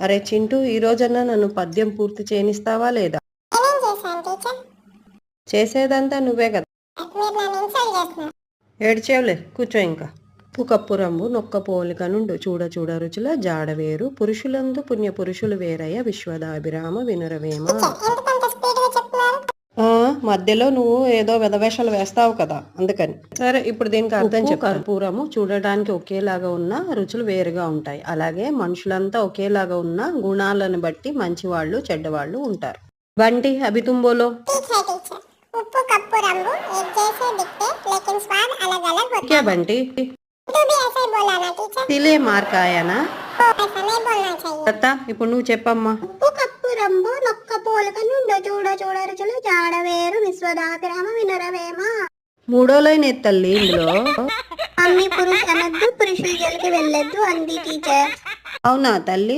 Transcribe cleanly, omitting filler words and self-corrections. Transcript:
అరే చింటూ, ఈ రోజన్నా నన్ను పద్యం పూర్తి చేయనిస్తావా లేదా? చేసేదంతా నువ్వే కదా. ఏడ్చేవులే, కూర్చో ఇంకా. ఉప్పు కప్పు రంబు నొక్క పోలిక నుండు చూడ చూడ రుచుల జాడవేరు పురుషులందు పుణ్య పురుషులు వేరయ్య విశ్వదాభిరామ వినురవేమ. మధ్యలో నువ్వు ఏదో వెధవేషాలు వేస్తావు కదా, అందుకని. సరే, ఇప్పుడు దీనికి అర్థం చెప్పు. కర్పూరము చూడడానికి ఒకేలాగా ఉన్న రుచులు వేరుగా ఉంటాయి. అలాగే మనుషులంతా ఒకేలాగా ఉన్న గుణాలను బట్టి మంచివాళ్ళు చెడ్డవాళ్ళు ఉంటారు. బంటి అభి तुम बोलो. उप्पू कप्पू रंबू एक जैसे दिखते लेकिन स्वाद अलग अलग होता है. क्या बंटी? तू भी ऐसे ही बोला ना टीचर. तिले మార్క్ आयाना? ऐसा नहीं बोलना चाहिए. అత్త, ఇప్పుడు నువ్వు చెప్పమ్మా. ఉప్పు కప్పు రంబు నొక్క పోలిక నుండు చూడ చూడ రుచులు జాడవేరు విశ్వదాభిరామ వినురవేమ. మూడో లైన్ తల్లి ఇందులో. అమ్మి పురుషు అనద్దు పురుషులు జోలికి వెళ్ళొద్దు అంది టీచర్. అవునా తల్లి?